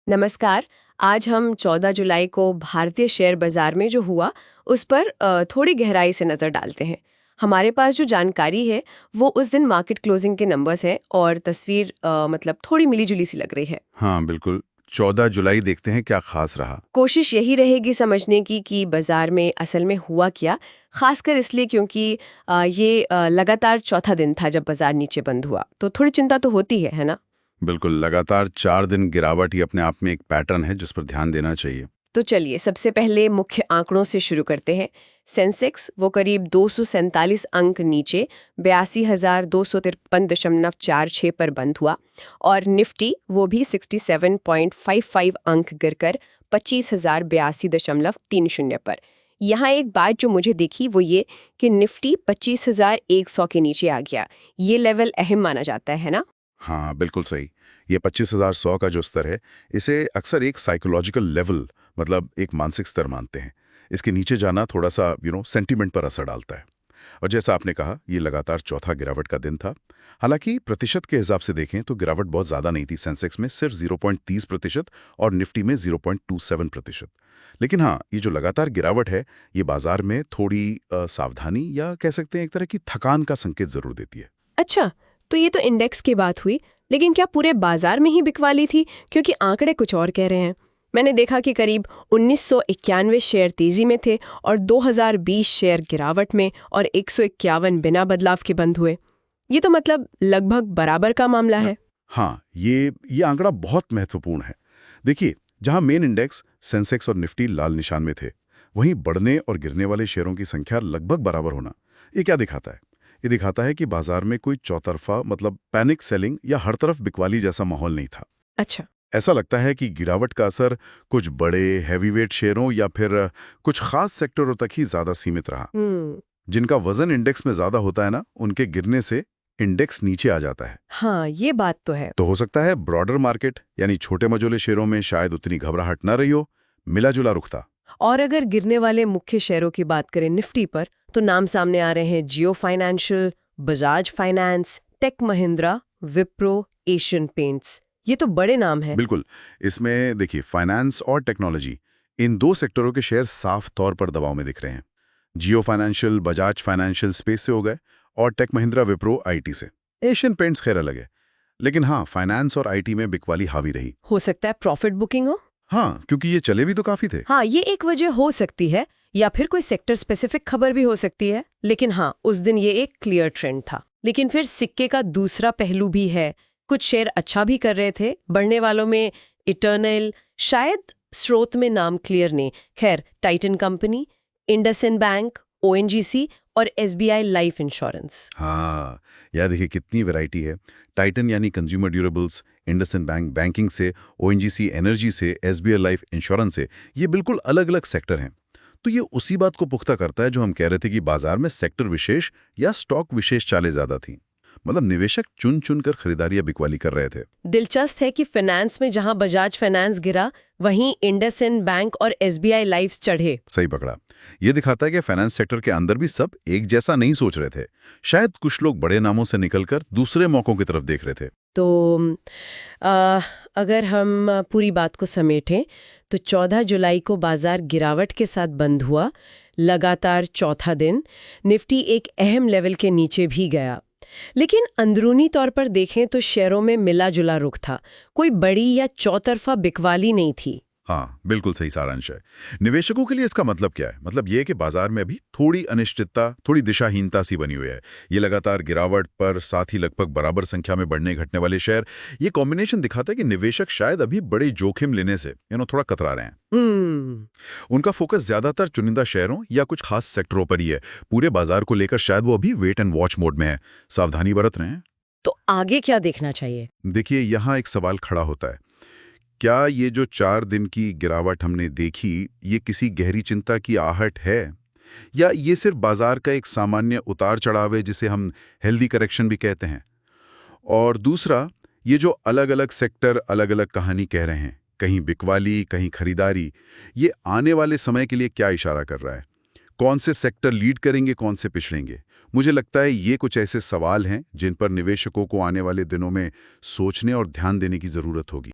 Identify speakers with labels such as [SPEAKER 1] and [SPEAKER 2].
[SPEAKER 1] नमस्कार। आज हम 14 जुलाई को भारतीय शेयर बाजार में जो हुआ उस पर थोड़ी गहराई से नज़र डालते हैं। हमारे पास जो जानकारी है वो उस दिन मार्केट क्लोजिंग के नंबर्स हैं और तस्वीर मतलब थोड़ी मिली-जुली सी लग रही है।
[SPEAKER 2] हाँ बिल्कुल। 14 जुलाई देखते हैं क्या खास रहा।
[SPEAKER 1] कोशिश यही रहेगी समझने की कि बाजार में असल में हुआ क्या, खासकर इसलिए क्योंकि ये लगातार चौथा दिन था जब बाजार नीचे बंद हुआ, तो थोड़ी चिंता तो होती है ना?
[SPEAKER 2] बिल्कुल, लगातार 4 दिन गिरावट ही अपने आप में एक पैटर्न है जिस पर ध्यान देना चाहिए।
[SPEAKER 1] तो चलिए सबसे पहले मुख्य आंकड़ों से शुरू करते हैं। सेंसेक्स वो करीब 247 अंक नीचे 82,253.46 पर बंद हुआ और निफ्टी वो भी 67.55 अंक गिरकर 25,082.30 पर। यहाँ एक बात जो मुझे दिखी वो ये कि निफ्टी 25,100 के नीचे आ गया। ये लेवल अहम माना जाता है ना?
[SPEAKER 2] हाँ बिल्कुल सही। ये 25,100 का जो स्तर है, इसे अक्सर एक साइकोलॉजिकल लेवल, मतलब एक मानसिक स्तर मानते हैं। इसके नीचे जाना थोड़ा सा सेंटीमेंट पर असर डालता है। और जैसा आपने कहा, ये लगातार चौथा गिरावट का दिन था। हालांकि प्रतिशत के हिसाब से देखें तो गिरावट बहुत ज्यादा नहीं थी। सेंसेक्स में सिर्फ 0.30% और निफ्टी में 0.27%। लेकिन हाँ, ये जो लगातार गिरावट है, ये बाजार में थोड़ी सावधानी या कह सकते हैं एक तरह की थकान का संकेत जरूर देती है।
[SPEAKER 1] अच्छा, तो ये तो इंडेक्स की बात हुई, लेकिन क्या पूरे बाजार में ही बिकवाली थी? क्योंकि आंकड़े कुछ और कह रहे हैं। मैंने देखा कि करीब 1991 शेयर तेजी में थे और 2020 शेयर गिरावट में और 151 बिना बदलाव के बंद हुए। ये तो मतलब लगभग बराबर का मामला है।
[SPEAKER 2] हाँ, ये आंकड़ा बहुत महत्वपूर्ण है। देखिए, जहां मेन इंडेक्स सेंसेक्स और निफ्टी लाल निशान में थे, वहीं बढ़ने और गिरने वाले शेयरों की संख्या लगभग बराबर होना, ये क्या दिखाता है? ये दिखाता है कि बाजार में कोई चौतरफा, मतलब पैनिक सेलिंग या हर तरफ बिकवाली जैसा माहौल नहीं था।
[SPEAKER 1] अच्छा।
[SPEAKER 2] ऐसा लगता है कि गिरावट का असर कुछ बड़े हैवीवेट शेयरों या फिर कुछ खास सेक्टरों तक ही ज्यादा सीमित रहा।
[SPEAKER 1] हम्म।
[SPEAKER 2] जिनका वजन इंडेक्स में ज्यादा होता है ना, उनके गिरने से इंडेक्स नीचे आ जाता है।
[SPEAKER 1] हाँ, ये बात तो है।
[SPEAKER 2] तो हो सकता है ब्रॉडर मार्केट यानी छोटे मझोले शेयरों में शायद उतनी घबराहट न रही हो, मिला जुला रुख था।
[SPEAKER 1] और अगर गिरने वाले मुख्य शेयरों की बात करें निफ्टी पर, तो नाम सामने आ रहे हैं Jio financial, Bajaj finance, tech Mahindra, Wipro, Asian paints. ये तो बड़े नाम हैं।
[SPEAKER 2] बिल्कुल। इसमें देखिए, फाइनेंस और टेक्नोलॉजी, इन दो सेक्टरों के शेयर साफ तौर पर दबाव में दिख रहे हैं। Jio financial, Bajaj financial space से हो गए और टेक महिंद्रा विप्रो आईटी से। एशियन पेंट्स खैर अलग है। लेकिन हाँ, फाइनेंस और आईटी में बिकवाली हावी रही।
[SPEAKER 1] हो सकता है प्रॉफिट बुकिंग हो।
[SPEAKER 2] हाँ, क्योंकि ये चले भी तो काफी थे।
[SPEAKER 1] हाँ, ये एक वजह हो सकती है, या फिर कोई सेक्टर स्पेसिफिक खबर भी हो सकती है। लेकिन हाँ, उस दिन ये एक क्लियर ट्रेंड था। लेकिन फिर सिक्के का दूसरा पहलू भी है। कुछ शेयर अच्छा भी कर रहे थे, बढ़ने वालों में इटर्नल, शायद स्रोत में नाम क्लियर नहीं, खैर Titan company, IndusInd bank, ONGC और एसबीआई लाइफ इंश्योरेंस।
[SPEAKER 2] हाँ, यार देखिए कितनी वैरायटी है। टाइटन यानी consumer durables, IndusInd bank banking से, ओएनजीसी एनर्जी से, एसबीआई लाइफ इंश्योरेंस से, ये बिल्कुल अलग अलग सेक्टर हैं। तो ये उसी बात को पुख्ता करता है जो हम कह रहे थे कि बाजार में सेक्टर विशेष या स्टॉक विशेष चालें ज्यादा थीं। मतलब निवेशक चुन चुन कर खरीदारी या बिकवाली कर रहे थे।
[SPEAKER 1] दिलचस्प है कि फाइनेंस में जहां बजाज फाइनेंस गिरा, वहीं इंडसइंड बैंक और एसबीआई लाइफ चढ़े।
[SPEAKER 2] सही पकड़ा। ये दिखाता है कि फाइनेंस सेक्टर के अंदर भी सब एक जैसा नहीं सोच रहे थे। शायद कुछ लोग बड़े नामों से निकलकर दूसरे मौकों की तरफ देख रहे थे।
[SPEAKER 1] तो आ, अगर हम पूरी बात को समेटें तो 14 जुलाई को बाजार गिरावट के साथ बंद हुआ। लगातार चौथा दिन निफ्टी एक अहम लेवल के नीचे भी गया, लेकिन अंदरूनी तौर पर देखें तो शेयरों में मिला जुला रुख था। कोई बड़ी या चौतरफा बिकवाली नहीं थी।
[SPEAKER 2] हाँ, बिल्कुल सही सारांश है। निवेशकों के लिए इसका मतलब क्या है? मतलब ये है कि बाजार में अभी थोड़ी अनिश्चितता, थोड़ी दिशाहीनता सी बनी हुई है। ये लगातार गिरावट पर साथ ही लगभग बराबर संख्या में बढ़ने घटने वाले शेयर, ये कॉम्बिनेशन दिखाता है कि निवेशक शायद अभी बड़े जोखिम लेने से थोड़ा कतरा रहे हैं। उनका फोकस ज्यादातर चुनिंदा शेयरों या कुछ खास सेक्टरों पर ही है। पूरे बाजार को लेकर शायद वो अभी वेट एंड वॉच मोड में है, सावधानी बरत रहे हैं।
[SPEAKER 1] तो आगे क्या देखना चाहिए?
[SPEAKER 2] देखिए, यहाँ एक सवाल खड़ा होता है, क्या ये जो 4 दिन की गिरावट हमने देखी, ये किसी गहरी चिंता की आहट है, या ये सिर्फ बाजार का एक सामान्य उतार चढ़ाव है जिसे हम हेल्दी करेक्शन भी कहते हैं? और दूसरा, ये जो अलग अलग सेक्टर अलग अलग कहानी कह रहे हैं, कहीं बिकवाली कहीं खरीदारी, ये आने वाले समय के लिए क्या इशारा कर रहा है? कौन से सेक्टर लीड करेंगे, कौन से पिछड़ेंगे? मुझे लगता है ये कुछ ऐसे सवाल हैं जिन पर निवेशकों को आने वाले दिनों में सोचने और ध्यान देने की जरूरत होगी।